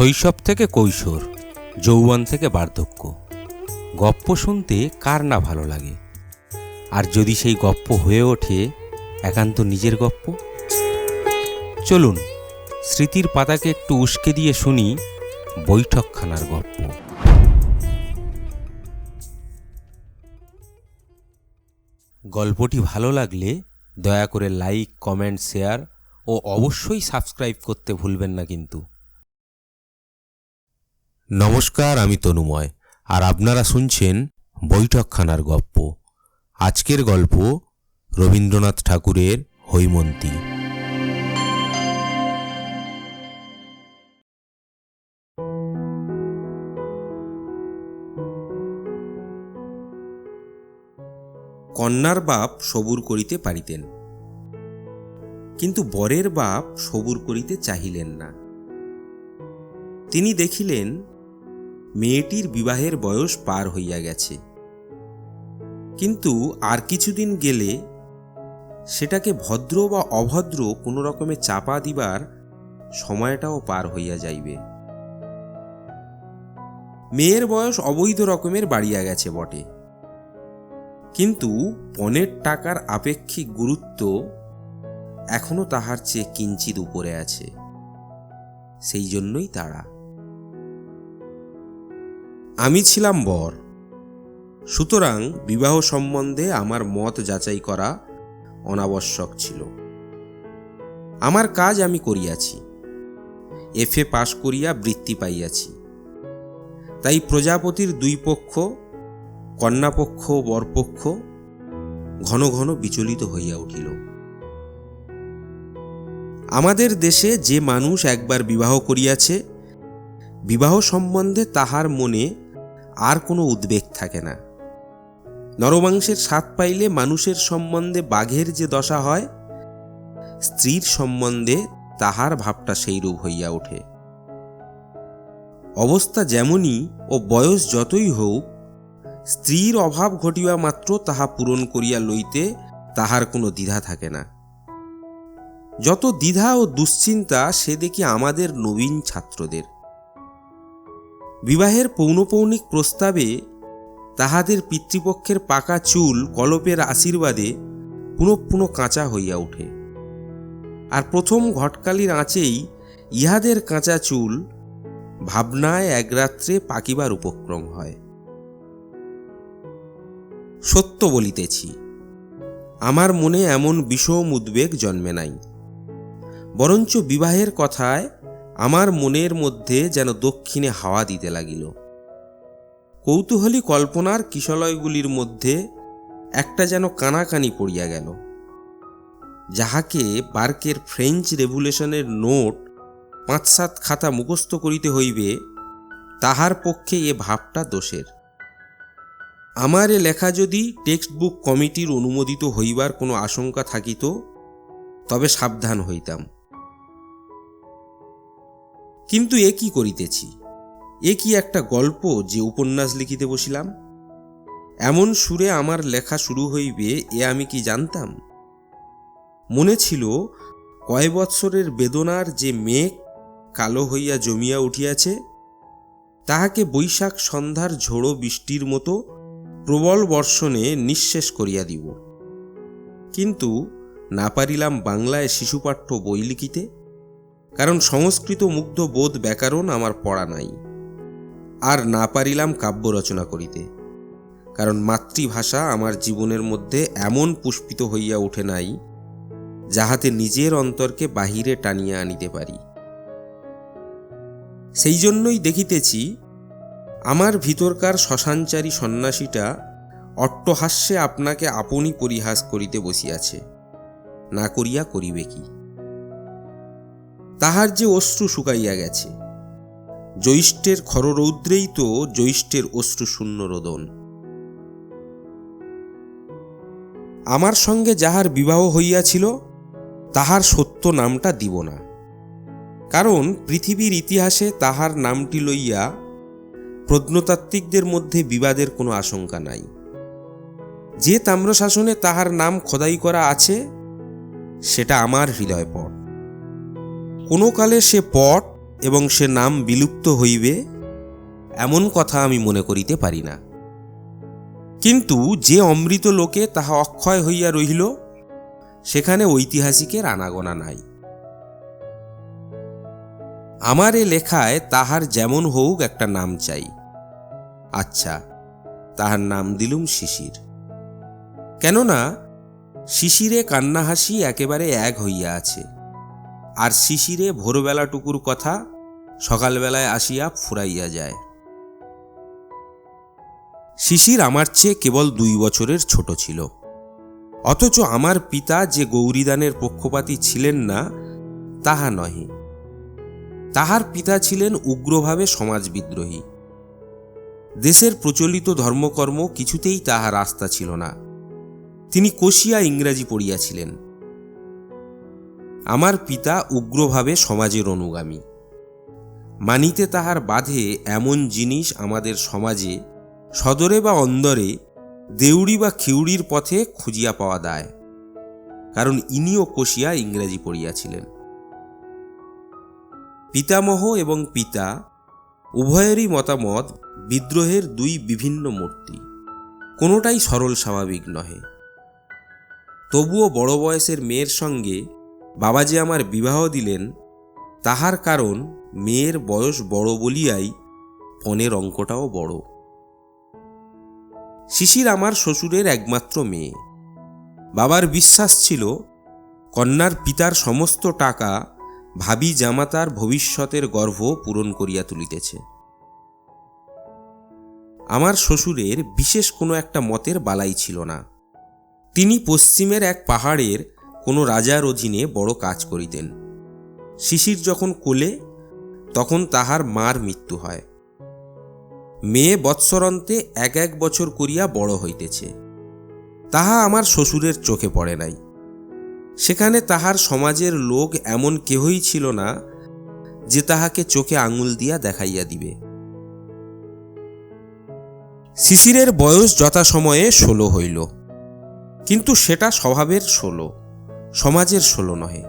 শৈশব থেকে কৈশোর, যৌবন থেকে বার্ধক্য, গপ্প শুনতে কার না ভালো লাগে। আর যদি সেই গপ্প হয়ে ওঠে একান্ত নিজের গপ্প, চলুন স্মৃতির পাতাকে একটু উস্কে দিয়ে শুনি বৈঠকখানার গপ্প। গল্পটি ভালো লাগলে দয়া করে লাইক, কমেন্ট, শেয়ার ও অবশ্যই সাবস্ক্রাইব করতে ভুলবেন না কিন্তু। নমস্কার, আমি তনুময়, আর আপনারা শুনছেন বৈঠকখানার গপ্প। আজকের গল্প রবীন্দ্রনাথ ঠাকুরের হৈমন্তী। কন্যার বাপ সবুর করিতে পারিতেন, কিন্তু বরের বাপ সবুর করিতে চাহিলেন না। তিনি দেখিলেন মেয়েটির বিবাহের বয়স পার হইয়া গেছে, কিন্তু আর কিছুদিন গেলে সেটাকে ভদ্র বা অভদ্র কোনো রকমে চাপা দিবার সময়টাও পার হইয়া যাইবে। মেয়ের বয়স অবৈধ রকমের বাড়িয়া গেছে বটে, কিন্তু পণের টাকার আপেক্ষিক গুরুত্ব এখনো তাহার চেয়ে কিঞ্চিত উপরে আছে। সেই জন্যই তাড়া। আমি ছিলাম বর, সুতরাং বিবাহ সম্বন্ধে আমার মত যাচাই করা অনাবশ্যক ছিল। আমার কাজ আমি করিয়াছি, FA পাশ করিয়া বৃত্তি পাইয়াছি। তাই প্রজাপতির দুই পক্ষ, কন্যাপক্ষ ও বরপক্ষ, ঘন ঘন বিচলিত হইয়া উঠিল। আমাদের দেশে যে মানুষ একবার বিবাহ করিয়াছে, বিবাহ সম্বন্ধে তাহার মনে আর কোনো উদ্বেগ থাকে না। নরমাংসের স্বাদ পাইলে মানুষের সম্বন্ধে বাঘের যে দশা হয়, স্ত্রীর সম্বন্ধে তাহার ভাবটা সেইরূপ হইয়া ওঠে। অবস্থা যেমনই ও বয়স যতই হোক, স্ত্রীর অভাব ঘটিবা মাত্র তাহা পূরণ করিয়া লইতে তাহার কোনো দ্বিধা থাকে না। যত দ্বিধা ও দুশ্চিন্তা সে দেখি আমাদের নবীন ছাত্রদের। বিবাহের পৌনপৌনিক প্রস্তাবে তাহাদের পিতৃপক্ষের পাকা চুল কলপের আশীর্বাদে পুনঃ পুনঃ কাঁচা হইয়া ওঠে, আর প্রথম ঘটকালির আঁচেই ইহাদের কাঁচা চুল ভাবনায় এক রাত্রে পাকিবার উপক্রম হয়। সত্য বলিতেছি, আমার মনে এমন বিষম উদ্বেগ জন্মে নাই, বরঞ্চ বিবাহের কথায় আমার মনের মধ্যে যেন দক্ষিণে হাওয়া দিতে লাগিল। কৌতূহলী কল্পনার কিশলয়গুলির মধ্যে একটা যেন কানাকানি পড়িয়া গেল। যাহাকে বার্কের ফ্রেঞ্চ রেভুলেশনের নোট 5-7 খাতা মুখস্থ করিতে হইবে, তাহার পক্ষে এ ভাবটা দোষের। আমার এ লেখা যদি টেক্সট বুক কমিটির অনুমোদিত হইবার কোনো আশঙ্কা থাকিত, তবে সাবধান হইতাম। কিন্তু এ কি করিতেছি? এ কি একটা গল্প যে উপন্যাস লিখিতে বসিলাম? এমন সুরে আমার লেখা শুরু হইবে এ আমি কি জানতাম? মনে ছিল কয় বৎসরের বেদনার যে মেঘ কালো হইয়া জমিয়া উঠিয়াছে, তাহাকে বৈশাখ সন্ধ্যার ঝোড়ো বৃষ্টির মতো প্রবল বর্ষণে নিঃশেষ করিয়া দিব। কিন্তু না পারিলাম বাংলায় শিশুপাঠ্য বই লিখিতে, কারণ সংস্কৃত মুগ্ধ বোধ ব্যাকরণ আমার পড়া নাই। আর না পারিলাম কাব্য রচনা করিতে, কারণ মাতৃভাষা আমার জীবনের মধ্যে এমন পুষ্পিত হইয়া ওঠে নাই, যাহাতে নিজের অন্তরকে বাহিরে টানিয়া আনিতে পারি। সেই জন্যই দেখিতেছি আমার ভিতরকার শ্মশানচারী সন্ন্যাসীটা অট্টহাস্যে আপনাকে আপনি পরিহাস করিতে বসিয়াছে। না করিয়া করিবে কি? তাহার যে অশ্রু শুকাইয়া গেছে, জ্যৈষ্ঠের খররৌদ্রেই তো জ্যৈষ্ঠের অশ্রু শূন্য রোদন। আমার সঙ্গে যাহার বিবাহ হইয়াছিল, তাহার সত্য নামটা দিব না, কারণ পৃথিবীর ইতিহাসে তাহার নামটি লইয়া প্রত্নতাত্ত্বিকদের মধ্যে বিবাদের কোনো আশঙ্কা নাই। যে তাম্রশাসনে তাহার নাম খোদাই করা আছে, সেটা আমার হৃদয়পট। কোনো কালে সে পট এবং সে নাম বিলুপ্ত হইবে এমন কথা আমি মনে করিতে পারি না। কিন্তু যে অমৃত লোকে তাহা অক্ষয় হইয়া রহিল, সেখানে ঐতিহাসিকের আনাগোনা নাই। আমার এ লেখায় তাহার যেমন হোক একটা নাম চাই। আচ্ছা, তাহার নাম দিলুম শিশির। কেননা শিশিরে কান্না হাসি একেবারে এক হইয়া আছে, আর শিশিরে ভোরবেলাটুকুর কথা সকালবেলায় আসিয়া ফুরাইয়া যায়। শিশির আমার চেয়ে কেবল 2 বছরের ছোট ছিল, অথচ আমার পিতা যে গৌরীদানের পক্ষপাতী ছিলেন না তাহা নহে। তাহার পিতা ছিলেন উগ্রভাবে সমাজবিদ্রোহী। দেশের প্রচলিত ধর্মকর্ম কিছুতেই তাহার আস্থা ছিল না। তিনি কষিয়া ইংরাজি পড়িয়াছিলেন। আমার পিতা উগ্রভাবে সমাজের অনুগামী। মানিতে তাহার বাধে এমন জিনিস আমাদের সমাজে সদরে বা অন্দরে দেউড়ি বা খিউড়ির পথে খুঁজিয়া পাওয়া দায়, কারণ ইনিও কষিয়া ইংরাজি পড়িয়াছিলেন। পিতামহ এবং পিতা উভয়েরই মতামত বিদ্রোহের 2 বিভিন্ন মূর্তি, কোনোটাই সরল স্বাভাবিক নহে। তবুও বড় বয়সের মেয়ের সঙ্গে বাবা যে আমার বিবাহ দিলেন, তাহার কারণ মেয়ের বয়স বড় বলিয়াই পণের অঙ্কটাও বড়। শিশির আমার শ্বশুরের একমাত্র মেয়ে। বাবার বিশ্বাস ছিল কন্যার পিতার সমস্ত টাকা ভাবি জামাতার ভবিষ্যতের গর্ভ পূরণ করিয়া তুলিতেছে। আমার শ্বশুরের বিশেষ কোনো একটা মতের বালাই ছিল না। তিনি পশ্চিমের এক পাহাড়ের কোনো রাজার অধীনে বড় কাজ করিতেন। শিশির যখন কোলে, তখন তাহার মার মৃত্যু হয়। মেয়ে বৎসরন্তে 1 বছর করিয়া বড় হইতেছে, তাহা আমার শ্বশুরের চোখে পড়ে নাই। সেখানে তাহার সমাজের লোক এমন কেহই ছিল না যে তাহাকে চোখে আঙুল দিয়া দেখাইয়া দিবে। শিশিরের বয়স যথাসময়ে 16 হইল, কিন্তু সেটা স্বভাবের 16, সমাজের 16 নহে।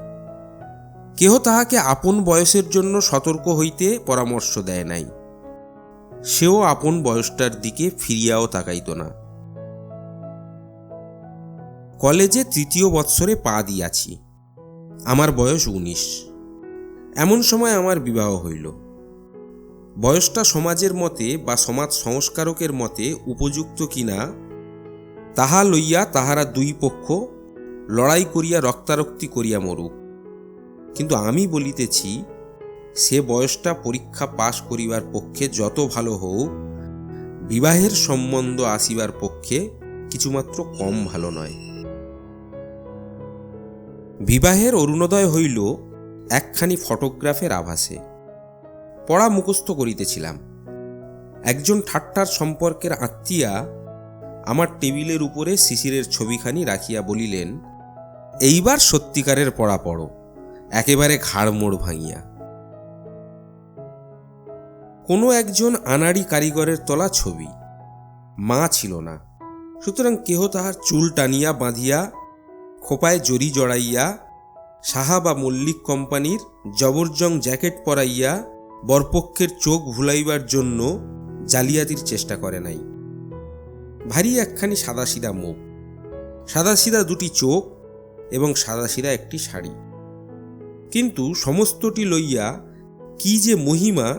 কেহ তাহাকে আপন বয়সের জন্য সতর্ক হইতে পরামর্শ দেয় নাই। সেও আপন বয়সটার দিকে ফিরিয়াও তাকাইত না। কলেজে 3য় বৎসরে পা দিয়াছি। আমার বয়স 19। এমন সময় আমার বিবাহ হইল। বয়সটা সমাজের মতে বা সমাজ সংস্কারকের মতে উপযুক্ত কিনা তাহা লইয়া তাহারা 2 পক্ষ লড়াই করিয়া রক্তারক্তি করিয়া মরুক, কিন্তু আমি বলিতেছি, সে বয়সটা পরীক্ষা পাশ করিবার পক্ষে যত ভালো হোক, বিবাহের সম্বন্ধ আসিবার পক্ষে কিছুমাত্র কম ভালো নয়। বিবাহের অরুণোদয় হইল একখানি ফটোগ্রাফের আভাসে। পড়া মুখস্থ করিতেছিলাম। একজন ঠাট্টার সম্পর্কের আত্মীয়া আমার টেবিলের উপরে শিশিরের ছবিখানি রাখিয়া বলিলেন, এইবার সত্যিকারের পড়া পড়ো, একেবারে ঘাড়মোড় ভাঙিয়া। কোনো একজন আনাড়ি কারিগরের তোলা ছবি। মা ছিল না, সুতরাং কেহ তাহার চুল টানিয়া বাঁধিয়া খোপায় জড়ি জড়াইয়া সাহা বা মল্লিক কোম্পানির জবরজং জ্যাকেট পরাইয়া বরপক্ষের চোখ ভুলাইবার জন্য জালিয়াতির চেষ্টা করে নাই। ভারী একখানি সাদাসিধা মুখ, সাদাসিধা 2টি চোখ এবং সাদাসিধা একটি শাড়ি। কিন্তু সমস্তটি লইয়া কি যে মহিমা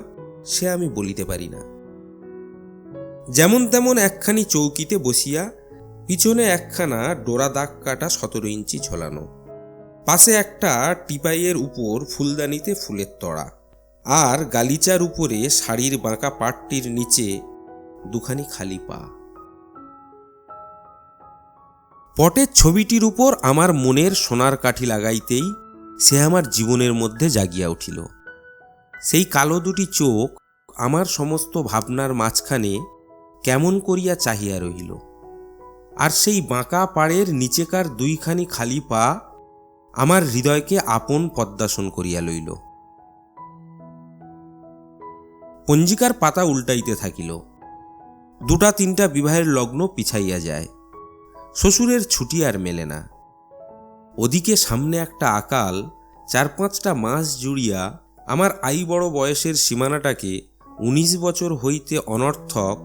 সে আমি বলিতে পারি না। যেমন তেমন একখানি চৌকিতে বসিয়া, পিছনে একখানা ডোরা দাগ কাটা 17 ইঞ্চি ঝোলানো, পাশে একটা টিপাইয়ের উপর ফুলদানিতে ফুলের তড়া, আর গালিচার উপরে শাড়ির বাঁকা পাটটির নিচে 2খানি খালি পা। পটের ছবিটির উপর আমার মনের সোনার কাঠি লাগাইতেই সে আমার জীবনের মধ্যে জাগিয়া উঠিল। সেই কালো 2টি চোখ আমার সমস্ত ভাবনার মাঝখানে কেমন করিয়া চাহিয়া রহিল, আর সেই বাঁকা পাড়ের নিচেকার 2খানি খালি পা আমার হৃদয়কে আপন পদ্মাসন করিয়া লইল। পঞ্জিকার পাতা উল্টাইতে থাকিল। 2টা-3টা বিবাহের লগ্ন পিছাইয়া যায়। শ্বশুরের ছুটি আর মেলে না। ওদিকে সামনে একটা আকাল 4-5টা মাস জুড়িয়া আমার বড় বয়সের সীমানাটাকে 19 বছর হইতে অনর্থক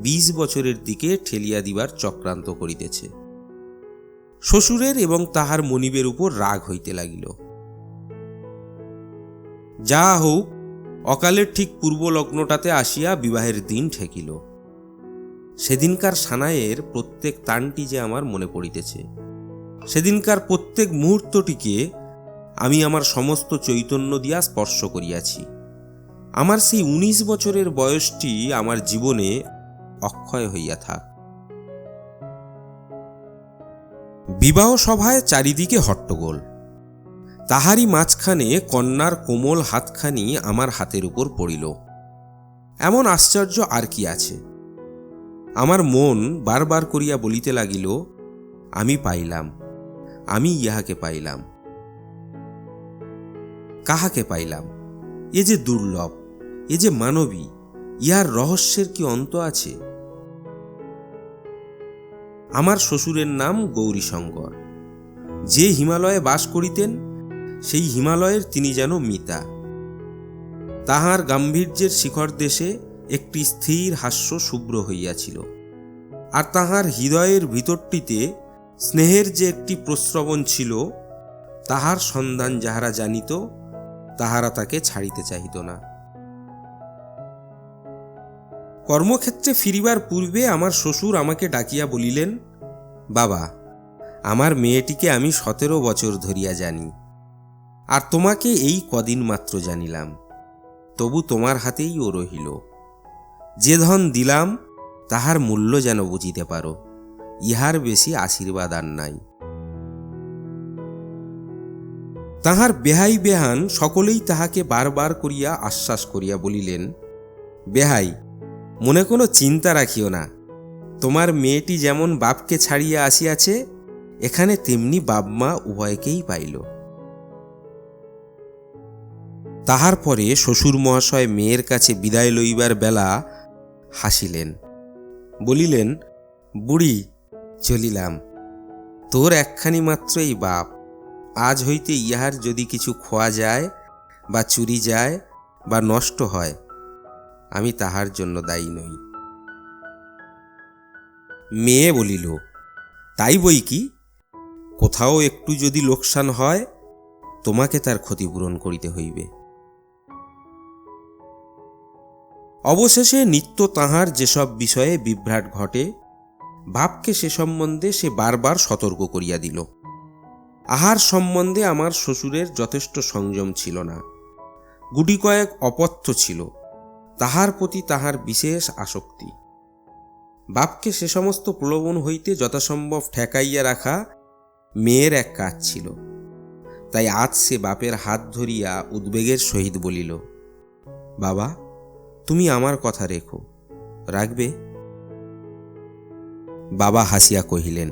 20 বছরের দিকে ঠেলিয়া দিবার চক্রান্ত করিতেছে। শ্বশুরের এবং তাহার মনিবের উপর রাগ হইতে লাগিল। যা হোক, অকালের ঠিক পূর্ব লগ্নটাতে আসিয়া বিবাহের দিন ঠেকিল। সেদিনকার সানাইয়ের প্রত্যেক তানটি যে আমার মনে পড়িতেছে। সেদিনকার প্রত্যেক মুহূর্তটিকে আমি আমার সমস্ত চৈতন্য দিয়া স্পর্শ করিয়াছি। আমার সেই 19 বছরের বয়সটি আমার জীবনে অক্ষয় হইয়া থাক। বিবাহ সভায় চারিদিকে হট্টগোল। তাহারই মাঝখানে কন্যার কোমল হাতখানি আমার হাতের উপর পড়িল। এমন আশ্চর্য আর কি আছে? আমার মন বারবার করিয়া বলিতে লাগিল, আমি পাইলাম, আমি ইহাকে পাইলাম। কাহাকে পাইলাম? এ যে দুর্লভ, এ যে মানবী, ইহার রহস্যের কি অন্ত আছে? আমার শ্বশুরের নাম গৌরীশঙ্কর। যে হিমালয়ে বাস করিতেন, সেই হিমালয়ের তিনি যেন মিতা। তাহার গাম্ভীর্যের শিখর দেশে একটি স্থির হাস্য শুভ্র হইয়াছিল, আর তাহার হৃদয়ের ভিতরটিতে স্নেহের যে একটি প্রস্রবণ ছিল, তাহার সন্ধান যাহারা জানিত, তাহারা তাকে ছাড়িতে চাহিত না। কর্মক্ষেত্রে ফিরিবার পূর্বে আমার শ্বশুর আমাকে ডাকিয়া বলিলেন, বাবা, আমার মেয়েটিকে আমি 17 বছর ধরিয়া জানি, আর তোমাকে এই কদিন মাত্র জানিলাম। তবু তোমার হাতেই ও রহিল। যে ধন দিলাম তাহার মূল্য যেন বুঝিতে পারো, ইহার বেশি আশীর্বাদ আর নাই। তাহার বেহাই বেহান সকলেই তাহাকে বারবার করিয়া আশ্বাস করিয়া বলিলেন, বেহাই, মনে কোনো চিন্তা রাখিও না। তোমার মেয়েটি যেমন বাপকে ছাড়িয়া আসিয়াছে, এখানে তেমনি বাপ মা উভয়কেই পাইল। তাহার পরে শ্বশুর মহাশয় মেয়ের কাছে বিদায় লইবার বেলা হাসিলেন, বলিলেন, বুড়ি, চলিলাম। তোর একখানি মাত্রই বাপ। আজ হইতে ইহার যদি কিছু খোয়া যায় বা চুরি যায় বা নষ্ট হয়, আমি তাহার জন্য দায়ী নই। মেয়ে বলিল, তাই বই কি, কোথাও একটু যদি লোকসান হয়, তোমাকে তার ক্ষতিপূরণ করিতে হইবে। অবশেষে নিত্য তাহার যেসব বিষয়ে বিভ্রাট ঘটে, বাপকে সে সম্বন্ধে সে বারবার সতর্ক করিয়া দিল। আহার সম্বন্ধে আমার শ্বশুরের যথেষ্ট সংযম ছিল না। গুটি কয়েক অপথ্য ছিল, তাহার প্রতি তাহার বিশেষ আসক্তি। বাপকে সে সমস্ত প্রলোভন হইতে যথাসম্ভব ঠেকাইয়া রাখা মেয়ের এক কাজ ছিল। তাই আজ সে বাপের হাত ধরিয়া উদ্বেগের সহিত বলিল, বাবা, তুমি আমার কথা রেখো, রাখবে? বাবা হাসিয়া কহিলেন,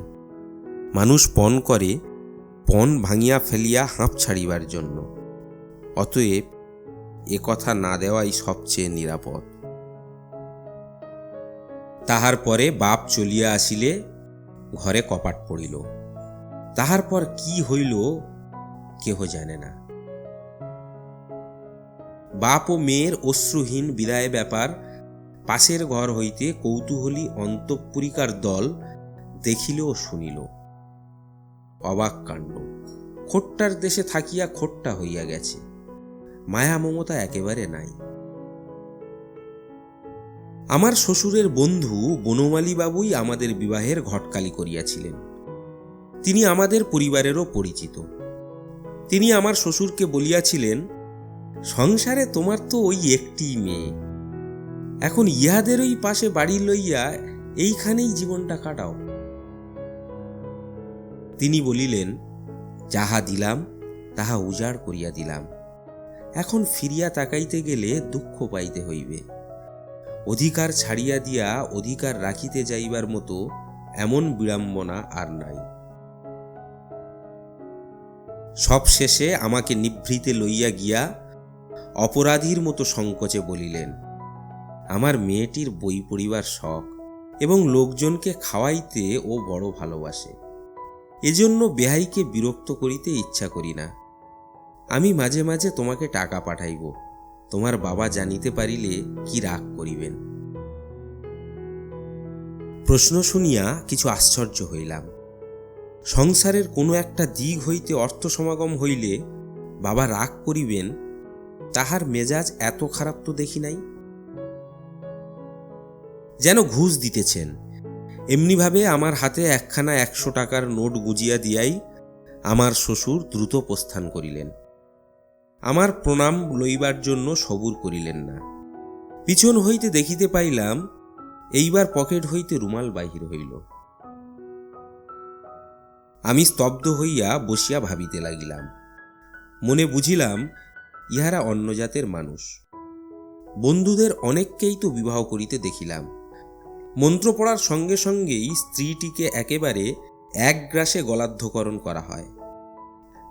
মানুষ পণ করে পণ ভাঙিয়া ফেলিয়া হাঁপ ছাড়িবার জন্য, অতএব এ কথা না দেওয়াই সবচেয়ে নিরাপদ। তাহার পরে বাপ চলিয়া আসিলে ঘরে কপাট পড়িল। তাহার পর কি হইল কেহ জানে না। বাপ ও মেয়ের অশ্রুহীন বিদায় ব্যাপার পাশের ঘর হইতে কৌতূহলী অন্তঃপুরিকার দল দেখিল ও শুনিল। অবাক কাণ্ড! খোট্টার দেশে থাকিয়া খোট্টা হইয়া গেছে, মায়া মমতা একেবারে নাই। আমার শ্বশুরের বন্ধু বনমালী বাবুই আমাদের বিবাহের ঘটকালি করিয়াছিলেন। তিনি আমাদের পরিবারেরও পরিচিত। তিনি আমার শ্বশুরকে বলিয়াছিলেন, সংসারে তোমার তো ওই একটি মেয়ে, এখন ইহাদেরই পাশে বাড়ি লইয়া এইখানেই জীবনটা কাটাও। তিনি বলিলেন, যাহা দিলাম তাহা উজাড় করিয়া দিলাম, এখন ফিরিয়া তাকাইতে গেলে দুঃখ পাইতে হইবে। অধিকার ছাড়িয়া দিয়া অধিকার রাখিতে যাইবার মতো এমন বিড়ম্বনা আর নাই। সব শেষে আমাকে নিভৃতে লইয়া গিয়া অপরাধীর মতো সংকোচে বলিলেন, আমার মেয়েটির বই পড়িবার শখ এবং লোকজনকে খাওয়াইতে ও বড় ভালোবাসে, এজন্য বেহাইকে বিরক্ত করিতে ইচ্ছা করি না। আমি মাঝে মাঝে তোমাকে টাকা পাঠাইব, তোমার বাবা জানিতে পারিলে কি রাগ করিবেন। প্রশ্ন শুনিয়া কিছু আশ্চর্য হইলাম। সংসারের কোনো একটা দিক হইতে অর্থ সমাগম হইলে বাবা রাগ করিবেন, তাহার মেজাজ এত খারাপ তো দেখি নাই। যেন ঘুষ দিতেছেন এমনিভাবে আমার হাতে একখানা 100 টাকার নোট গুজিয়া দিয়াই আমার শ্বশুর দ্রুত প্রস্থান করিলেন। আমার প্রণাম লইবার জন্য সবুর করিলেন না। পিছন হইতে দেখিতে পাইলাম এইবার পকেট হইতে রুমাল বাহির হইল। আমি স্তব্ধ হইয়া বসিয়া ভাবিতে লাগিলাম। মনে বুঝিলাম ইহারা অন্য জাতের মানুষ। বন্ধুদের অনেককেই তো বিবাহ করিতে দেখিলাম। মন্ত্র পড়ার সঙ্গে সঙ্গেই স্ত্রীটিকে একেবারে এক গ্রাসে গলাধ্যকরণ করা হয়।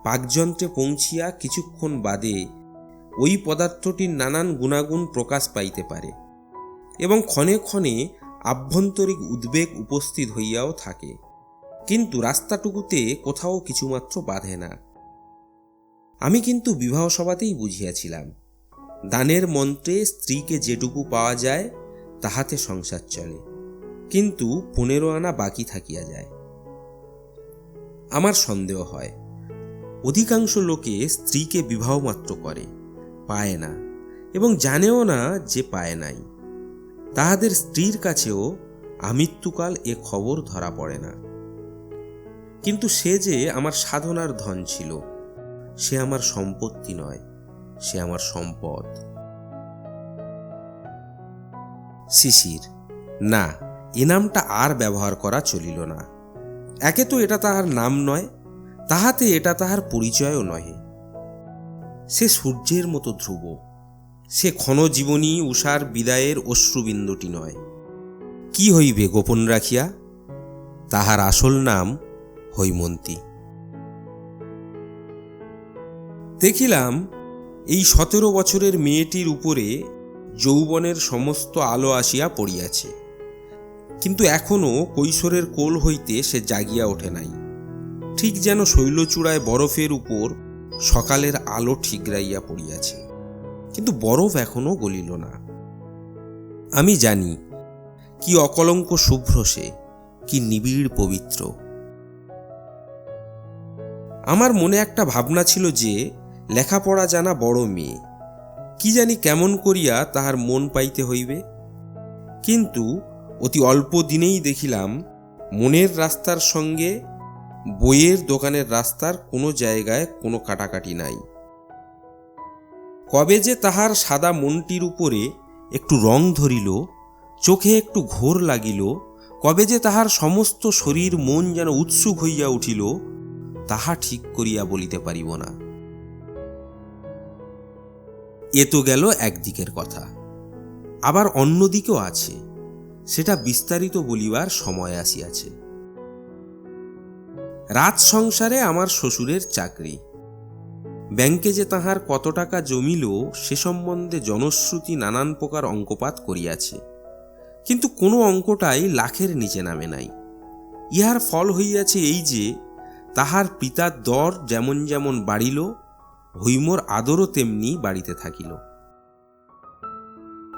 পাকযন্ত্রে পৌঁছিয়া কিছুক্ষণ বাদে ওই পদার্থটির নানান গুণাগুণ প্রকাশ পাইতে পারে এবং ক্ষণে ক্ষণে আভ্যন্তরিক উদ্বেগ উপস্থিত হইয়াও থাকে, কিন্তু রাস্তাটুকুতে কোথাও কিছুমাত্র বাধে না। আমি কিন্তু বিবাহ সভাতেই বুঝিয়াছিলাম, দানের মন্ত্রে স্ত্রীকে যেটুকু পাওয়া যায় তাহাতে সংসার চলে, কিন্তু 15 আনা বাকি থাকিয়া যায়। আমার সন্দেহ হয় অধিকাংশ লোকে স্ত্রীকে বিবাহ মাত্র করে, পায় না এবং জানেও না যে পায় নাই। তাহাদের স্ত্রীর কাছেও আমৃত্যুকাল এ খবর ধরা পড়ে না। কিন্তু সে যে আমার সাধনার ধন ছিল, সে আমার সম্পত্তি নয়, সে আমার সম্পদ। শিশির, না, এ নামটা আর ব্যবহার করা চলিল না। একে তো এটা তাহার নাম নয়, তাহাতে এটা তাহার পরিচয়ও নহে। সে সূর্যের মতো ধ্রুব, সে ক্ষণজীবনী উষার বিদায়ের অশ্রুবিন্দুটি নয়। কি হইবে গোপন রাখিয়া? তাহার আসল নাম হৈমন্তী। দেখিলাম এই 17 বছরের মেয়েটির উপরে যৌবনের সমস্ত আলো আসিয়া পড়িয়াছে, কিন্তু এখনো কৈশোরের কোল হইতে সে জাগিয়া ওঠে নাই। ঠিক যেন শৈলচূড়ায় বরফের উপর সকালের আলো ঠিকরাইয়া পড়িয়াছে, কিন্তু বরফ এখনো গলিল না। আমি জানি কি অকলঙ্ক শুভ্র সে, কি নিবিড় পবিত্র। আমার মনে একটা ভাবনা ছিল যে লেখাপড়া জানা বড় মেয়ে, কি জানি কেমন করিয়া তাহার মন পাইতে হইবে। কিন্তু অতি অল্প দিনেই দেখিলাম মনের রাস্তার সঙ্গে বইয়ের দোকানের রাস্তার কোনো জায়গায় কোনো কাটাকাটি নাই। কবে যে তাহার সাদা মনটির উপরে একটু রং ধরিল, চোখে একটু ঘোর লাগিল, কবে যে তাহার সমস্ত শরীর মন যেন উৎসুক হইয়া উঠিল, তাহা ঠিক করিয়া বলিতে পারিব না। এ তো গেল একদিকের কথা, আবার অন্যদিকেও আছে, সেটা বিস্তারিত বলিবার সময় আসিয়াছে। রাজ সংসারে আমার শ্বশুরের চাকরি। ব্যাংকে যে তাহার কত টাকা জমিল সে সম্বন্ধে জনশ্রুতি নানান প্রকার অঙ্কপাত করিয়াছে, কিন্তু কোনো অঙ্কটাই লাখের নিচে নামে নাই। ইহার ফল হইয়াছে এই যে তাহার পিতার দর যেমন যেমন বাড়িল, হৈমর আদরও তেমনি বাড়িতে থাকিল।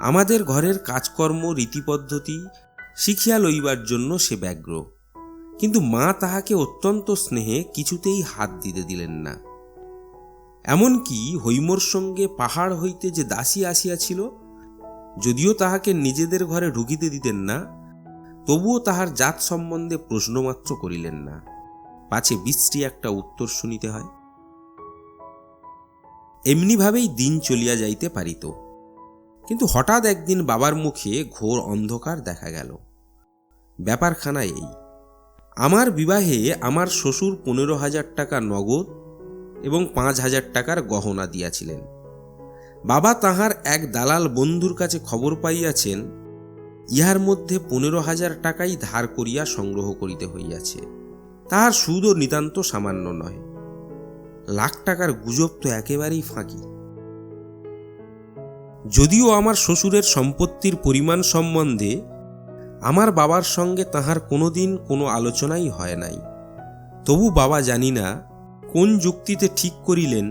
আমাদের ঘরের কাজকর্ম রীতিপদ্ধতি শিখিয়া লইবার জন্য সে ব্যগ্র, কিন্তু মা তাহাকে অত্যন্ত স্নেহে কিছুতেই হাত দিতে দিলেন না। এমনকি হৈমর সঙ্গে পাহাড় হইতে যে দাসী আসিয়াছিল, যদিও তাহাকে নিজেদের ঘরে ঢুকিতে দিতেন না, তবুও তাহার জাত সম্বন্ধে প্রশ্নমাত্র করিলেন না, পাছে বিশ্রী একটা উত্তর শুনিতে হয়। এমনিভাবেই দিন চলিয়া যাইতে পারিত, কিন্তু হঠাৎ একদিন বাবার মুখে ঘোর অন্ধকার দেখা গেল। ব্যাপারখানা এই, আমার বিবাহে আমার শ্বশুর 15,000 টাকা নগদ এবং 5,000 টাকার গহনা দিয়াছিলেন। বাবা তাহার এক দালাল বন্ধুর কাছে খবর পাইয়াছেন ইহার মধ্যে 15,000 টাকাই ধার করিয়া সংগ্রহ করিতে হইয়াছে। তাহার সুদও নিতান্ত সামান্য নয়। লাখ টাকার গুজব তো একেবারেই ফাঁকি। যদিও আমার শ্বশুরের সম্পত্তির পরিমাণ সম্বন্ধে আমার বাবার সঙ্গে তাহার কোনোদিন কোনো আলোচনাই হয় নাই, তবু বাবা জানি না কোন যুক্তিতে ঠিক করিলেন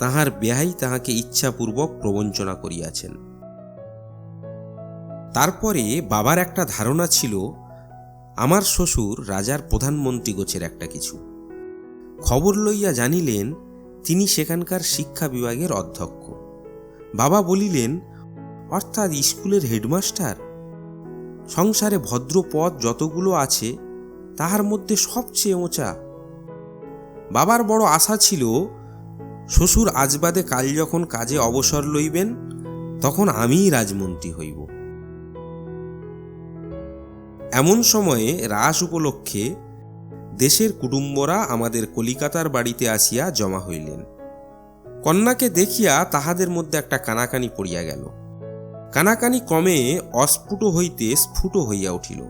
তাহার বেহাই তাহাকে ইচ্ছাপূর্বক প্রবঞ্চনা করিয়াছেন। তারপরে বাবার একটা ধারণা ছিল আমার শ্বশুর রাজার প্রধানমন্ত্রী গোছের একটা কিছু। খবর লইয়া জানিলেন তিনি সেখানকার শিক্ষা বিভাগের অধ্যক্ষ। বাবা বলিলেন, অর্থাৎ স্কুলের হেডমাস্টার? সংসারে ভদ্র পদ যতগুলো আছে তাহার মধ্যে সবচেয়ে ওঁচা। বাবার বড় আশা ছিল শ্বশুর আজ বাদে কাল যখন কাজে অবসর লইবেন তখন আমিই রাজমন্ত্রী হইব। এমন সময়ে রাস উপলক্ষে দেশের কুটুম্বরা আমাদের কলিকাতার বাড়িতে আসিয়া জমা হইলেন। কন্যাকে দেখিয়া তাহাদের মধ্যে একটা কানাকানি পড়িয়া গেল। কানাকানি ক্রমে অস্ফুট হইতে স্ফুট হইয়া উঠিল।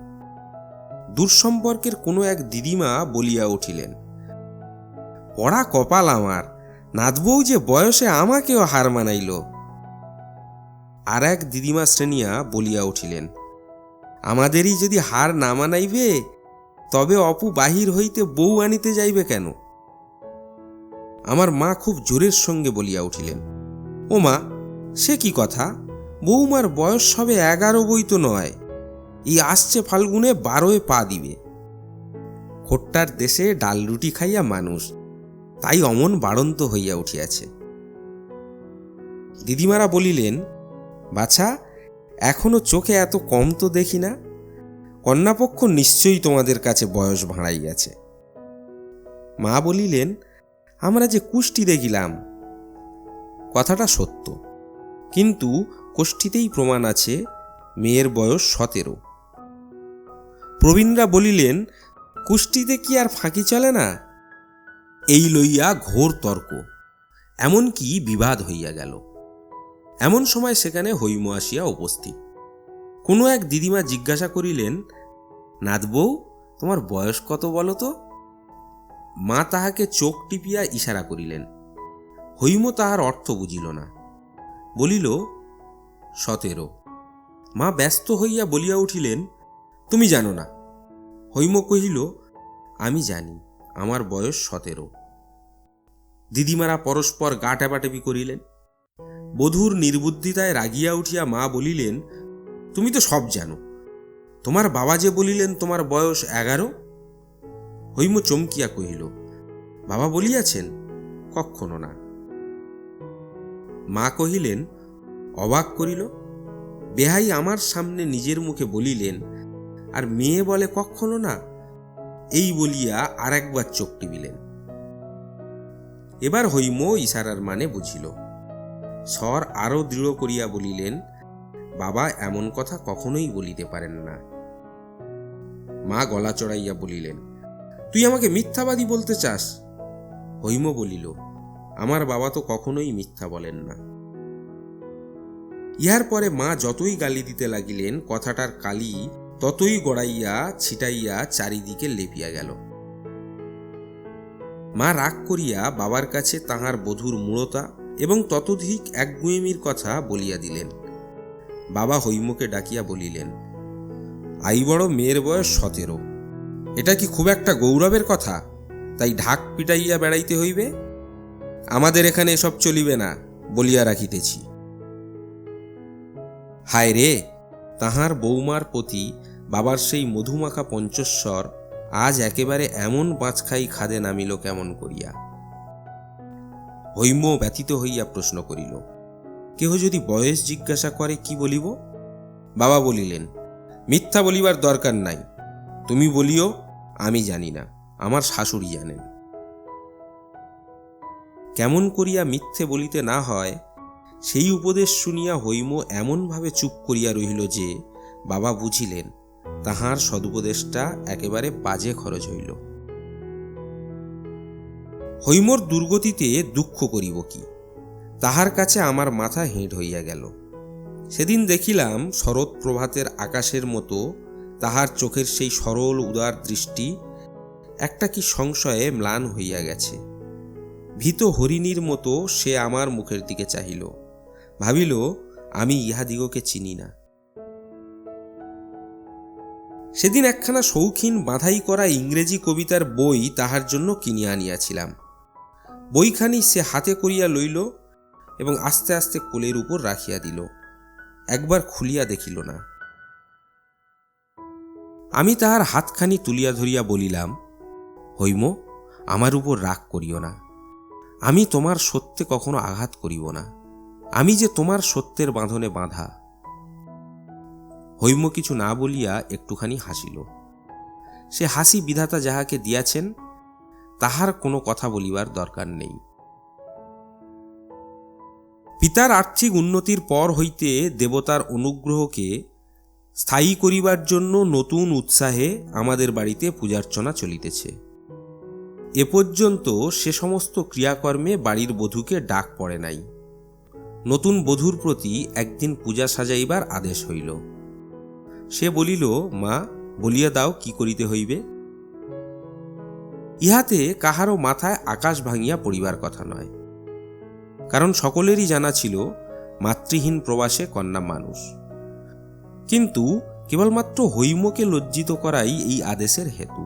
দূরসম্পর্কের কোনো এক দিদিমা বলিয়া উঠিলেন, পড়া কপাল আমার, নাতবউ যে বয়সে আমাকেও হার মানাইল। আর এক দিদিমা শ্রেণিয়া বলিয়া উঠিলেন, আমাদেরই যদি হার না মানাইবে তবে অপু বাহির হইতে বউ আনিতে যাইবে কেন? আমার মা খুব জোরের সঙ্গে বলিয়া উঠিলেন, ও মা, সে কি কথা? বৌমার বয়স সবে 11 বই তো নয়, এই আসছে ফাল্গুনে 12 পা দিবে। খোট্টার দেশে ডাল রুটি খাইয়া মানুষ, তাই অমন বাড়ন্ত হইয়া উঠিয়াছে। দিদিমারা বলিলেন, বাছা, এখনো চোখে এত কম তো দেখি না। কন্যাপক্ষ নিশ্চয়ই তোমাদের কাছে বয়স ভাঁড়াইয়াছে। মা বলিলেন, আমরা যে কুষ্টি দেখিলাম। কথাটা সত্য, কিন্তু কোষ্ঠীতেই প্রমাণ আছে মেয়ের বয়স 17। প্রবীণরা বলিলেন, কুষ্টিতে কি আর ফাঁকি চলে না? এই লইয়া ঘোর তর্ক, এমনকি বিবাদ হইয়া গেল। এমন সময় সেখানে হৈম আসিয়া উপস্থিত। কোনো এক দিদিমা জিজ্ঞাসা করিলেন, নাতবউ, তোমার বয়স কত বলো তো? মা তাহাকে চোখ টিপিয়া ইশারা করিলেন। হৈম তাহার অর্থ বুঝিল না, বলিল, 17। মা ব্যস্ত হইয়া বলিয়া উঠিলেন, তুমি জানো না? হৈম কহিল, আমি জানি, আমার বয়স 17। দিদিমারা পরস্পর গা টেপাটেপি করিলেন। বধূর নির্বুদ্ধিতায় রাগিয়া উঠিয়া মা বলিলেন, তুমি তো সব জানো, তোমার বাবা যে বলিলেন তোমার বয়স 11। হৈম চমকিয়া কহিল, বাবা বলিয়াছেন? কক্ষনো না। মা কহিলেন, অবাক করিল, বেহাই আমার সামনে নিজের মুখে বলিলেন, আর মেয়ে বলে কক্ষনো না? এই বলিয়া আর একবার চোখ টিপিলেন। এবার হৈম ইশারার মানে বুঝিল। স্বর আরো দৃঢ় করিয়া বলিলেন, বাবা এমন কথা কখনোই বলিতে পারেন না। মা গলা চড়াইয়া বলিলেন, তুই আমাকে মিথ্যাবাদী বলতে চাস? হৈম বলিল, আমার বাবা তো কখনোই মিথ্যা বলেন না। ইহার পরে মা যতই গালি দিতে লাগিলেন, কথাটার কালি ততই গড়াইয়া ছিটাইয়া চারিদিকে লেপিয়া গেল। মা রাগ করিয়া বাবার কাছে তাহার বধূর মূঢ়তা এবং ততোধিক একগুঁয়েমির কথা বলিয়া দিলেন। বাবা হৈমকে ডাকিয়া বলিলেন, আই বড়, মেয়ের বয়স 17, এটা কি খুব একটা গৌরবের কথা? তাই ঢাক পিটাইয়া বেড়াইতে হইবে? আমাদের এখানে এসব চলিবে না বলিয়া রাখিতেছি। হায় রে, তাহার বৌমার প্রতি বাবার সেই মধুমাখা পঞ্চস্বর আজ একেবারে এমন বাঁচখাই খাদে নামিল কেমন করিয়া? হৈম ব্যথিত হইয়া প্রশ্ন করিল, কেহ যদি বয়স জিজ্ঞাসা করে কি বলিব? বাবা বলিলেন, মিথ্যা বলিবার দরকার নাই, তুমি বলিও আমি জানি না, আমার শাশুড়ি জানেন। কেমন করিয়া মিথ্যে বলিতে না হয় সেই উপদেশ শুনিয়া হৈম এমনভাবে চুপ করিয়া রহিল যে বাবা বুঝিলেন তাহার সদুপদেশটা একেবারে বাজে খরচ হইল। হৈমর দুর্গতিতে দুঃখ করিব কি, তাহার কাছে আমার মাথা হেঁট হইয়া গেল। সেদিন দেখিলাম শরৎ প্রভাতের আকাশের মতো তাহার চোখের সেই সরল উদার দৃষ্টি একটা কি সংশয়ে ম্লান হইয়া গেছে। ভীত হরিণীর মতো সে আমার মুখের দিকে চাহিল, ভাবিল আমি ইহাদিগকে চিনি না। সেদিন একখানা শৌখিন বাঁধাই করা ইংরেজি কবিতার বই তাহার জন্য কিনিয়া আনিয়াছিলাম। বইখানি সে হাতে করিয়া লইল এবং আস্তে আস্তে কোলের উপর রাখিয়া দিল, একবার খুলিয়া দেখিল না। আমি তাহার হাতখানি তুলিয়া ধরিয়া বলিলাম, হৈম, আমার উপর রাগ করিও না, আমি তোমার সত্যে কখনো আঘাত করিব না, আমি যে তোমার সত্যের বাঁধনে বাঁধা। হৈম কিছু না বলিয়া একটুখানি হাসিল। সে হাসি বিধাতা যাহাকে দিয়াছেন তাহার কোনো কথা বলিবার দরকার নেই। পিতার আর্থিক উন্নতির পর হইতে দেবতার অনুগ্রহকে স্থায়ী করিবার জন্য নতুন উৎসাহে আমাদের বাড়িতে পূজার্চনা চলিতেছে। এ পর্যন্ত সে সমস্ত ক্রিয়াকর্মে বাড়ির বধূকে ডাক পড়ে নাই। নতুন বধূর প্রতি একদিন পূজা সাজাইবার আদেশ হইল। সে বলিল, মা, বলিয়া দাও কি করিতে হইবে। ইহাতে কাহারও মাথায় আকাশ ভাঙিয়া পড়িবার কথা নয়, কারণ সকলেরই জানা ছিল মাতৃহীন প্রবাসে কন্যা মানুষ। কিন্তু কেবলমাত্র হৈমকে লজ্জিত করাই এই আদেশের হেতু।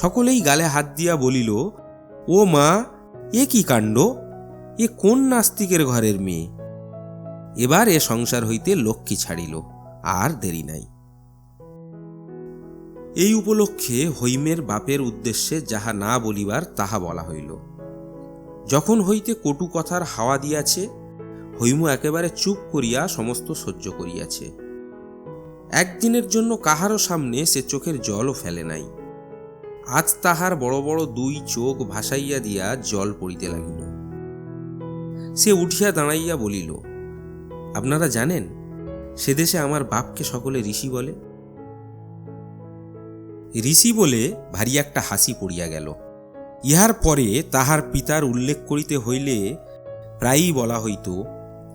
সকলেই গালে হাত দিয়া বলিল, ও মা, এ কি কাণ্ড! এ কোন নাস্তিকের ঘরের মেয়ে! এবার এ সংসার হইতে লক্ষ্মী ছাড়িল, আর দেরি নাই। এই উপলক্ষে হৈমের বাপের উদ্দেশ্যে যাহা না বলিবার তাহা বলা হইল। যখন হইতে কটু কথার হাওয়া দিয়াছে, হৈম একেবারে চুপ করিয়া সমস্ত সহ্য করিয়াছে। একদিনের জন্য কাহারও সামনে সে চোখের জলও ফেলে নাই। আজ তাহার বড় বড় দুই চোখ ভাসাইয়া দিয়া জল পড়িতে লাগিল। সে উঠিয়া দাঁড়াইয়া বলিল, আপনারা জানেন, সে দেশে আমার বাপকে সকলে ঋষি বলে। ঋষি বলে ভারী একটা হাসি পড়িয়া গেল। ইহার পরে তাহার পিতার উল্লেখ করিতে হইলে প্রায়ই বলা হইত,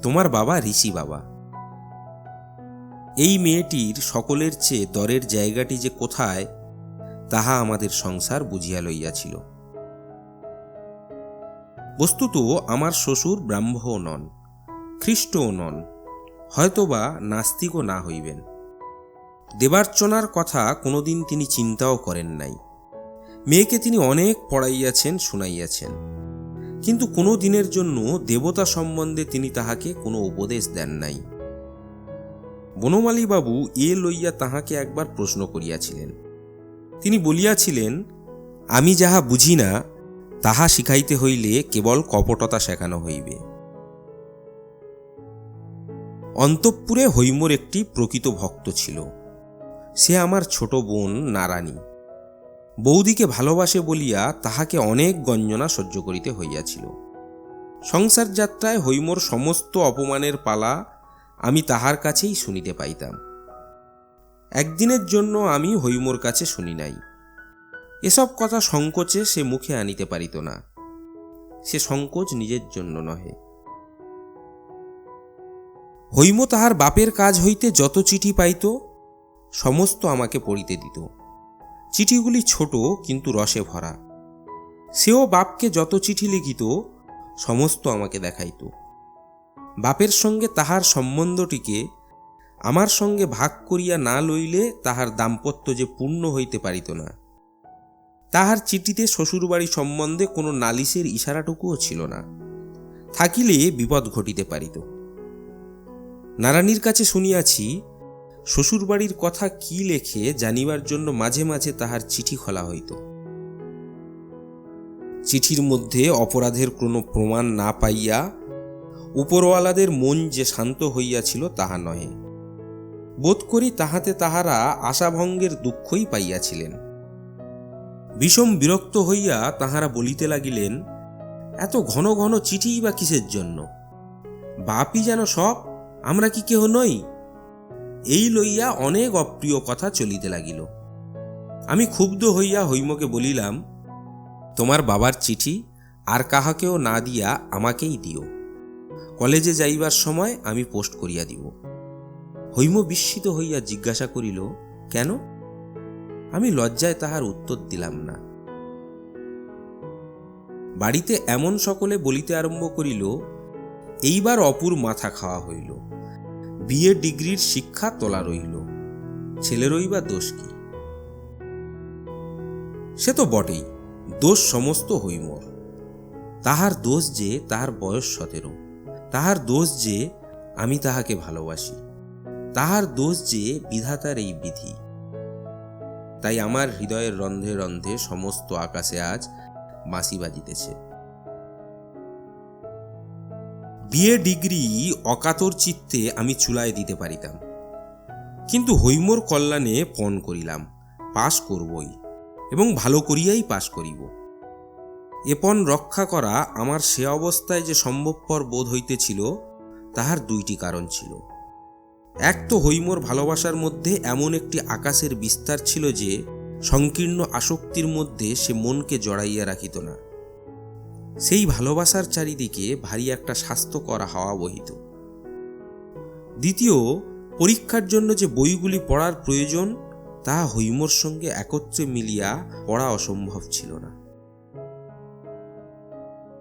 তোমার বাবা ঋষি বাবা। এই মেয়েটির সকলের চেয়ে দরের জায়গাটি যে কোথায় তাহা আমাদের সংসার বুঝিয়া লইয়াছিল। বস্তুত আমার শ্বশুর ব্রাহ্মও নন, খ্রিস্টও নন, হয়তোবা নাস্তিকও না হইবেন। দেবার্চনার কথা কোনোদিন তিনি চিন্তাও করেন নাই। মেয়েকে তিনি অনেক পড়াইয়াছেন, শুনাইয়াছেন, কিন্তু কোনো দিনের জন্য দেবতা সম্বন্ধে তিনি তাহাকে কোনো উপদেশ দেন নাই। বনমালীবাবু এ লইয়া তাহাকে একবার প্রশ্ন করিয়াছিলেন। তিনি বলিয়াছিলেন, আমি যাহা বুঝি না তাহা শিখাইতে হইলে কেবল কপটতা শেখানো হইবে। অন্তঃপুরে হৈমর একটি প্রকৃত ভক্ত ছিল। সে আমার ছোট বোন নারানী। বৌদিকে ভালোবাসে বলিয়া তাহাকে অনেক গঞ্জনা সহ্য করিতে হইয়াছিল। সংসার যাত্রায় হৈমর সমস্ত অপমানের পালা আমি তাহার কাছেই শুনিতে পাইতাম। একদিনের জন্য আমি হৈমর কাছে শুনি নাই। এসব কথা সংকোচে সে মুখে আনিতে পারিত না। সে সংকোচ নিজের জন্য নহে। হৈম তাহার বাপের কাজ হইতে যত চিঠি পাইত সমস্ত আমাকে পড়িতে দিত। চিঠিগুলি ছোট কিন্তু রসে ভরা। সেও বাপকে যত চিঠি লিখিত সমস্ত আমাকে দেখাইত। বাপের সঙ্গে তাহার সম্বন্ধটিকে আমার সঙ্গে ভাগ করিয়া না লইলে তাহার দাম্পত্য যে পূর্ণ হইতে পারিত না। তাহার চিঠিতে শ্বশুরবাড়ি সম্বন্ধে কোনো নালিশের ইশারাটুকুও ছিল না, থাকিলে বিপদ ঘটিতে পারিত। নারানীর কাছে শুনিয়াছি, শ্বশুরবাড়ির কথা কি লেখে জানিবার জন্য মাঝে মাঝে তাহার চিঠি খোলা হইত। চিঠির মধ্যে অপরাধের কোনো প্রমাণ না পাইয়া উপরওয়ালাদের মন যে শান্ত হইয়াছিল তাহা নহে। বোধ করি তাহাতে তাহারা আশাভঙ্গের দুঃখই পাইয়াছিলেন। বিষম বিরক্ত হইয়া তাহারা বলিতে লাগিলেন, এত ঘন ঘন চিঠিই বা কিসের জন্য? বাপই যেন সব, আমরা কি কেহ নই? এই লইয়া অনেক অপ্রিয় কথা চলিতে লাগিল। আমি ক্ষুব্ধ হইয়া হৈমকে বলিলাম, তোমার বাবার চিঠি আর কাহাকেও না দিয়া আমাকেই দিও। কলেজে যাইবার সময় আমি পোস্ট করিয়া দিব। হৈম বিস্মিত হইয়া জিজ্ঞাসা করিল, কেন? আমি লজ্জায় তাহার উত্তর দিলাম না। বাড়িতে এমন সকলে বলিতে আরম্ভ করিল, এইবার অপুর মাথা খাওয়া হইল, বিএ ডিগ্রির শিক্ষা তোলা রইল, ছেলেরই বা দোষ কি? সে তো বটেই, দোষ সমস্ত হৈমর। তাহার দোষ যে তাহার বয়স 17, তাহার দোষ যে আমি তাহাকে ভালোবাসি, তাহার দোষ যে বিধাতার এই বিধি। তাই আমার হৃদয়ের রন্ধ্রে রন্ধ্রে সমস্ত আকাশে আজ বাঁশি বাজিতেছে। বিএ ডিগ্রি অকাতর চিত্তে আমি চুলায় দিতে পারিতাম, কিন্তু হৈমর কল্যাণে পণ করিলাম, পাশ করবই এবং ভালো করিয়াই পাশ করিব। এপণ রক্ষা করা আমার সে অবস্থায় যে সম্ভবপর বোধ হইতেছিল, তাহার 2টি কারণ ছিল। এক তো হৈমর ভালোবাসার মধ্যে এমন একটি আকাশের বিস্তার ছিল যে সংকীর্ণ আসক্তির মধ্যে সে মনকে জড়াইয়া রাখিত না। সেই ভালোবাসার চারিদিকে ভারী একটা স্বাস্থ্যকর হাওয়া বহিত। দ্বিতীয়, পরীক্ষার জন্য যে বইগুলি পড়ার প্রয়োজন, তাহা হৈমর সঙ্গে একত্রে মিলিয়া পড়া অসম্ভব ছিল না।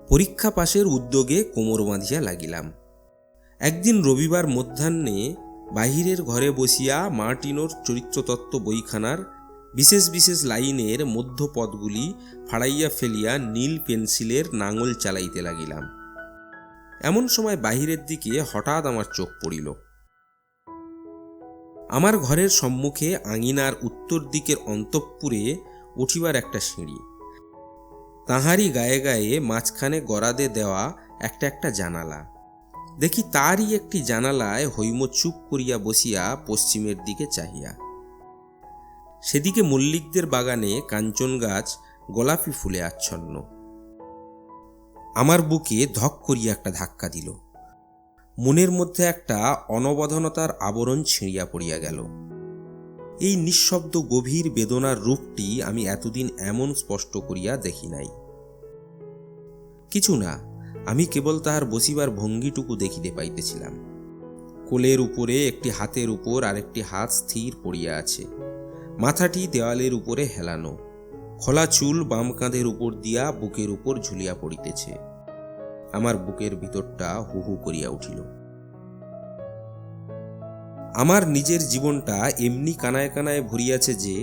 পরীক্ষা পাশের উদ্যোগে কোমর বাঁধিয়া লাগিলাম। একদিন রবিবার মধ্যাহ্নে বাহিরের ঘরে বসিয়া মার্টিনোর চরিত্রতত্ত্ব বইখানার বিশেষ বিশেষ লাইনের মধ্যপদগুলি ফাড়াইয়া ফেলিয়া নীল পেন্সিলের নাঙল চালাইতে লাগিলাম। এমন সময় বাহিরের দিকে হঠাৎ আমার চোখ পড়িল। আমার ঘরের সম্মুখে আঙিনার উত্তর দিকের অন্তঃপুরে উঠিবার একটা সিঁড়ি, তাহারই গায়ে গায়ে মাঝখানে গরাদে দেওয়া একটা জানালা। দেখি তারই একটি জানালায় হৈম চুপ করিয়া বসিয়া পশ্চিমের দিকে চাহিয়া। সেদিকে মল্লিকদের বাগানে কাঞ্চন গাছ গোলাপি ফুলে আচ্ছন্ন। আমার বুকে ধক করিয়া একটা ধাক্কা দিল। মনের মধ্যে একটা অনবধানতার আবরণ ছিঁড়িয়া পড়িয়া গেল। এই নিঃশব্দ গভীর বেদনার রূপটি আমি এতদিন এমন স্পষ্ট করিয়া দেখি নাই। কিছু না, আমি কেবল তাহার বসিবার ভঙ্গিটুকু দেখিতে পাইতেছিলাম। কোলের উপরে একটি হাতের উপর আরেকটি হাত স্থির পড়িয়া আছে, মাথাটি দেওয়ালের উপরে হেলানো, খোলা চুল বাম কাঁধের উপর দিয়া বুকের উপর ঝুলিয়া পড়িতেছে। আমার বুকের ভিতরটা হু হু করিয়া উঠিল। আমার নিজের জীবনটা এমনি কানায় কানায় ভরিয়াছে যে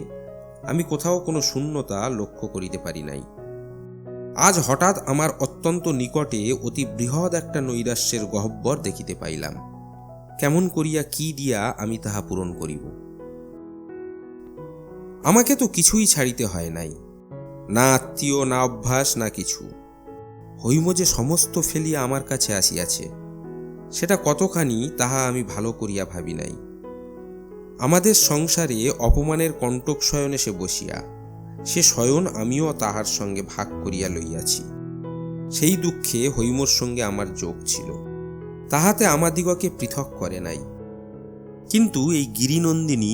আমি কোথাও কোনো শূন্যতা লক্ষ্য করিতে পারি নাই। আজ হঠাৎ আমার অত্যন্ত নিকটে অতি বৃহৎ একটা নৈরাশ্যের গহ্বর দেখিতে পাইলাম। কেমন করিয়া কি দিয়া আমি তাহা পূরণ করিব? আমাকে তো কিছুই ছাড়িতে হয় নাই, না আত্মীয়, না অভ্যাস, না কিছু। হৈম যে সমস্ত ফেলিয়া আমার কাছে আসিয়াছে, সেটা কতখানি তাহা আমি ভালো করিয়া ভাবি নাই। আমাদের সংসারে অপমানের কণ্টক শয়নে সে বসিয়া, সে শয়ন আমিও তাহার সঙ্গে ভাগ করিয়া লইয়াছি। সেই দুঃখে হৈমর সঙ্গে আমার যোগ ছিল, তাহাতে আমাদিগকে পৃথক করে নাই। কিন্তু এই গিরিনন্দিনী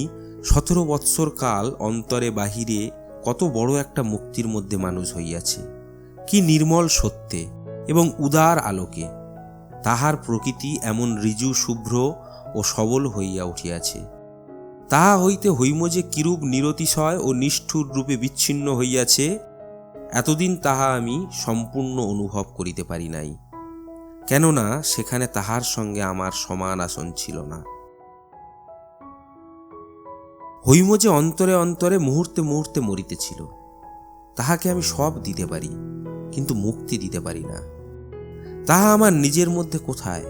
17 বৎসর কাল অন্তরে বাহিরে কত বড় একটা মুক্তির মধ্যে মানুষ হইয়াছে। কি নির্মল সত্যে এবং উদার আলোকে তাহার প্রকৃতি এমন ঋজু, শুভ্র ও সবল হইয়া উঠিয়াছে। তাহা হইতে হৈম যে কিরূপ নিরতিশয় ও নিষ্ঠুর রূপে বিচ্ছিন্ন হইয়াছে, এতদিন তাহা আমি সম্পূর্ণ অনুভব করিতে পারি নাই, কেননা সেখানে তাহার সঙ্গে আমার সমান আসন ছিল না। হৈম যে অন্তরে অন্তরে মুহূর্তে মুহূর্তে মরিতেছিল, তাহাকে আমি সব দিতে পারি, কিন্তু মুক্তি দিতে পারি না। তাহা আমার নিজের মধ্যে কোথায়?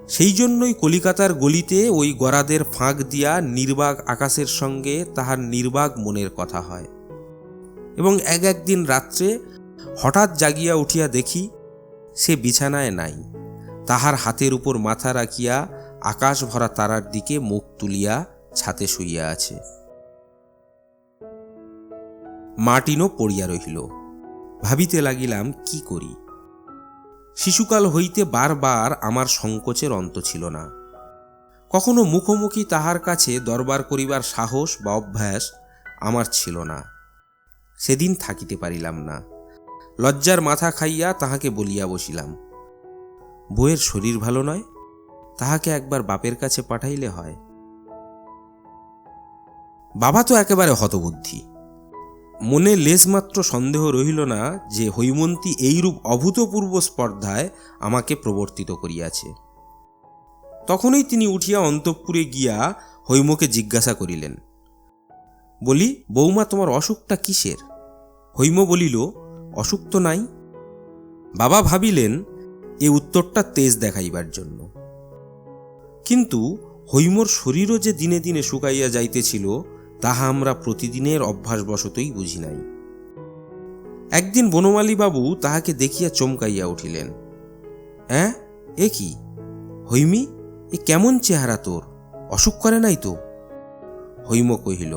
সেই জন্যই কলিকাতার গলিতে ওই গরাদের ফাঁক দিয়া নির্বাক আকাশের সঙ্গে তাহার নির্বাক মনের কথা হয়। এবং একদিন রাত্রে হঠাৎ জাগিয়া উঠিয়া দেখি সে বিছানায় নাই, তাহার হাতের উপর মাথা রাখিয়া আকাশ ভরা তারার দিকে মুখ তুলিয়া ছাতে শুইয়া আছে। মার্টিনো পড়িয়া রহিল। ভাবিতে লাগিলাম কি করি। শিশুকাল হইতে বারবার আমার সংকোচের অন্ত ছিল না। কখনো মুখোমুখি তাহার কাছে দরবার করিবার সাহস বা অভ্যাস আমার ছিল না। সেদিন থাকিতে পারিলাম না। লজ্জার মাথা খাইয়া তাহাকে বলিয়া বসিলাম, বউয়ের শরীর ভালো নয়, তাহাকে একবার বাপের কাছে পাঠাইলে হয়। বাবা তো একেবারে হতবুদ্ধি। মনে লেশমাত্র সন্দেহ রহিল না যে হৈমন্তী এইরূপ অভূতপূর্ব স্পর্ধায় আমাকে প্রবর্তিত করিয়াছে। তখনই তিনি উঠিয়া অন্তঃপুরে গিয়া হৈমকে জিজ্ঞাসা করিলেন, বলি বৌমা, তোমার অসুখটা কিসের? হৈম বলিল, অসুখ তো নাই। বাবা ভাবিলেন এ উত্তরটা তেজ দেখাইবার জন্য, কিন্তু হৈমর শরীরও যে দিনে দিনে শুকাইয়া যাইতেছিল তাহা আমরা প্রতিদিনের অভ্যাসবশতই বুঝি নাই। একদিন বনমালী বাবু তাহাকে দেখিয়া চমকাইয়া উঠিলেন। হ্যাঁ, এ কি হৈমি, এ কেমন চেহারা তোর, অসুখ করে নাই তো? হৈম কহিল,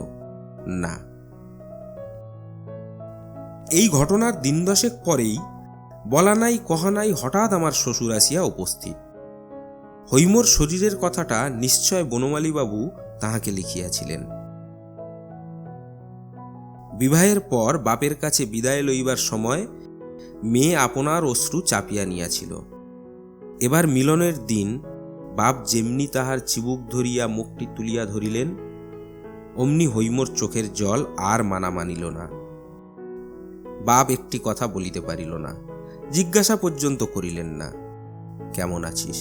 না। এই ঘটনার দিন দশেক পরেই বলা নাই কহা নাই হঠাৎ আমার শ্বশুর আসিয়া উপস্থিত। হৈমর শরীরের কথাটা নিশ্চয় বনমালী বাবু তাহাকে লিখিয়াছিলেন। বিবাহের পর বাপের কাছে বিদায় লইবার সময় মেয়ে আপনার অশ্রু চাপিয়া নিয়াছিল। এবার মিলনের দিন বাপ যেমনি তাহার চিবুক ধরিয়া মুখটি তুলিয়া ধরিলেন, অমনি হৈমর চোখের জল আর মানা মানিল না। বাপ একটি কথা বলিতে পারিল না, জিজ্ঞাসা পর্যন্ত করিলেন না, কেমন আছিস?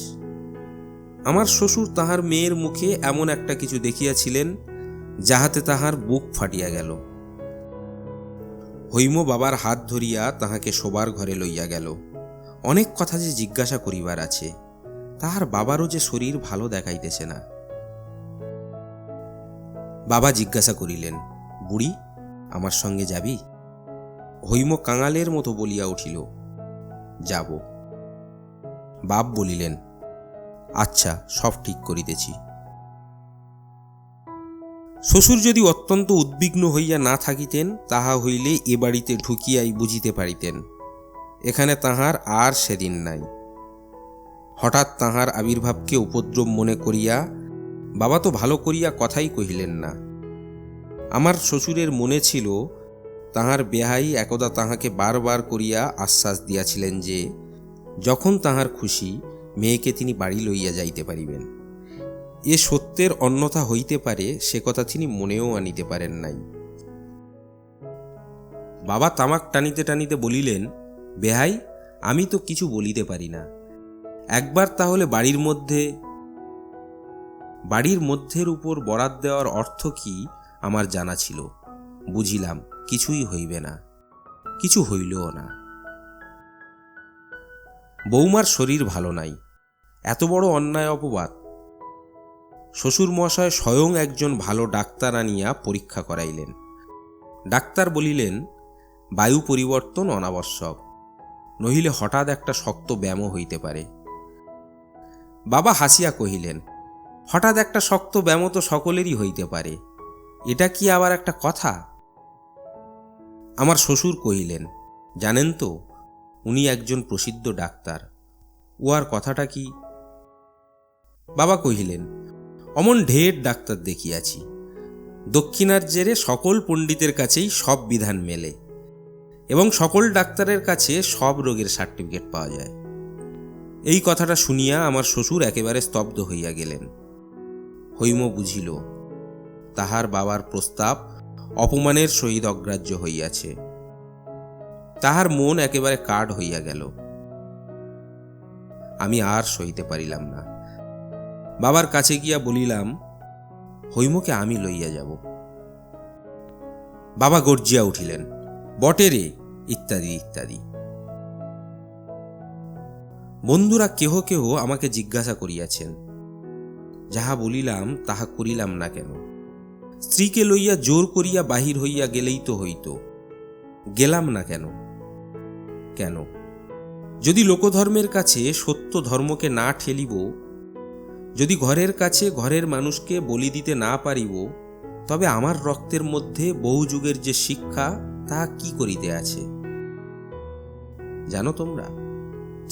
আমার শ্বশুর তাহার মেয়ের মুখে এমন একটা কিছু দেখিয়াছিলেন যাহাতে তাহার বুক ফাটিয়া গেল। হৈম বাবার হাত ধরিয়া তাহাকে শোবার ঘরে লইয়া গেল। অনেক কথা যে জিজ্ঞাসা করিবার আছে, তাহার বাবারও যে শরীর ভালো দেখাইতেছে না। বাবা জিজ্ঞাসা করিলেন, বুড়ি, আমার সঙ্গে যাবি? হৈম কাঙালের মতো বলিয়া উঠিল, যাব। বাপ বলিলেন, আচ্ছা, সব ঠিক করিতেছি। শ্বশুর যদি অত্যন্ত উদ্বিগ্ন হইয়া না থাকিতেন, তাহা হইলে এ বাড়িতে ঢুকিয়াই বুঝিতে পারিতেন এখানে তাহার আর সেদিন নাই। হঠাৎ তাহার আবির্ভাবকে উপদ্রব মনে করিয়া বাবা তো ভালো করিয়া কথাই কহিলেন না। আমার শ্বশুরের মনে ছিল তাহার বেহাই একদা তাহাকে বারবার করিয়া আশ্বাস দিয়াছিলেন যে যখন তাহার খুশি মেয়েকে তিনি বাড়ি লইয়া যাইতে পারিবেন। এ সত্যের অন্যথা হইতে পারে সে কথা তিনি মনেও আনিতে পারেন নাই। বাবা তামাক টানিতে টানিতে বলিলেন, বেহাই, আমি তো কিছু বলিতে পারি না। একবার তাহলে বাড়ির মধ্যের উপর বরাত দেওয়ার অর্থ কি আমার জানা ছিল। বুঝিলাম কিছুই হইবে না, কিছু হইলও না। বৌমার শরীর ভালো নাই, এত বড় অন্যায় অপবাদ। শ্বশুর মশায় স্বয়ং একজন ভালো ডাক্তার আনিয়া পরীক্ষা করাইলেন। ডাক্তার বলিলেন, বায়ু পরিবর্তন অনাবশ্যক, নহিলে হঠাৎ একটা শক্ত ব্যামো হইতে পারে। বাবা হাসিয়া কহিলেন, হঠাৎ একটা শক্ত ব্যামো তো সকলেরই হইতে পারে, এটা কি আবার একটা কথা? আমার শ্বশুর কহিলেন, জানেন তো, উনি একজন প্রসিদ্ধ ডাক্তার, উহার কথাটা কি? বাবা কহিলেন, অমন ঢের ডাক্তার দেখিয়াছি, দক্ষিণার জেরে সকল পণ্ডিতের কাছেই সব বিধান মেলে এবং সকল ডাক্তারের কাছে সব রোগের সার্টিফিকেট পাওয়া যায়। এই কথাটা শুনিয়া আমার শ্বশুর একেবারে স্তব্ধ হইয়া গেলেন। হৈম বুঝিল তাহার বাবার প্রস্তাব অপমানের সহিত অগ্রাহ্য হইয়াছে। তাহার মন একেবারে কাঠ হইয়া গেল। আমি আর সইতে পারিলাম না। বাবার কাছে গিয়া বলিলাম, হৈমকে আমি লইয়া যাব। বাবা গর্জিয়া উঠিলেন, বটে রে, ইত্যাদি ইত্যাদি। বন্ধুরা কেহ কেহ আমাকে জিজ্ঞাসা করিয়াছেন, যাহা বলিলাম তাহা করিলাম না কেন? স্ত্রীকে লইয়া জোর করিয়া বাহির হইয়া গেলেই তো হইত, গেলাম না কেন? কেন? যদি লোকধর্মের কাছে সত্য ধর্মকে না ঠেলিব, যদি ঘরের কাছে ঘরের মানুষকে বলি দিতে না পারিব, তবে আমার রক্তের মধ্যে বহু যুগের যে শিক্ষা তাহা কি করিতে আছে? জানো তোমরা,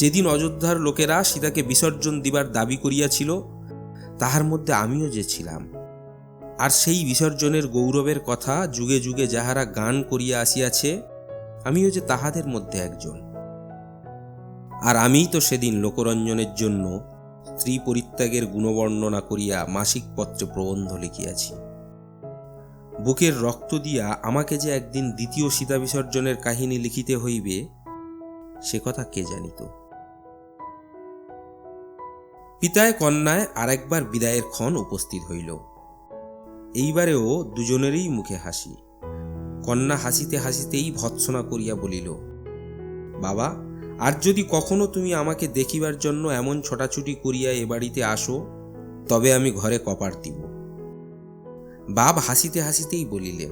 যেদিন অযোধ্যার লোকেরা সীতাকে বিসর্জন দিবার দাবি করিয়াছিল, তাহার মধ্যে আমিও যে ছিলাম, আর সেই বিসর্জনের গৌরবের কথা যুগে যুগে যাহারা গান করিয়া আসিয়াছে, আমিও যে তাহাদের মধ্যে একজন। আর আমিই তো সেদিন লোকরঞ্জনের জন্য স্ত্রী পরিত্যাগের গুণবর্ণনা করিয়া মাসিক পত্রে প্রবন্ধ লিখিয়াছি। বুকের রক্ত দিয়া আমাকে যে একদিন দ্বিতীয় সীতা বিসর্জনের কাহিনী লিখিতে হইবে, সে কথা কে জানিত? পিতায় কন্যায় আরেকবার বিদায়ের ক্ষণ উপস্থিত হইল। এইবারেও দুজনেরই মুখে হাসি। কন্যা হাসিতে হাসিতেই ভৎসনা করিয়া বলিল, বাবা, আর যদি কখনো তুমি আমাকে দেখিবার জন্য এমন ছোটাছুটি করিয়া এ বাড়িতে আসো, তবে আমি ঘরে কপাট দিব। বাপ হাসিতে হাসিতেই বলিলেন,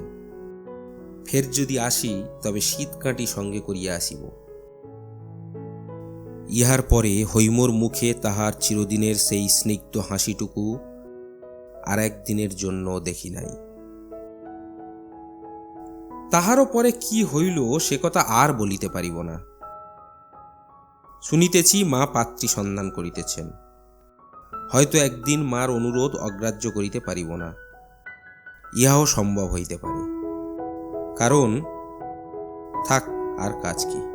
ফের যদি আসি তবে শীত কাঁটি সঙ্গে করিয়া আসিব। ইহার পরে হৈমর মুখে তাহার চিরদিনের সেই স্নিগ্ধ হাসিটুকু আর একদিনের জন্য দেখি নাই। তাহারও পরে কি হইল সে কথা আর বলিতে পারিব না। শুনিতেছি মা পাত্রী সন্ধান করিতেছেন। হয়তো একদিন মার অনুরোধ অগ্রাহ্য করিতে পারিব না, ইহাও সম্ভব হইতে পারে। কারণ থাক, আর কাজ কি।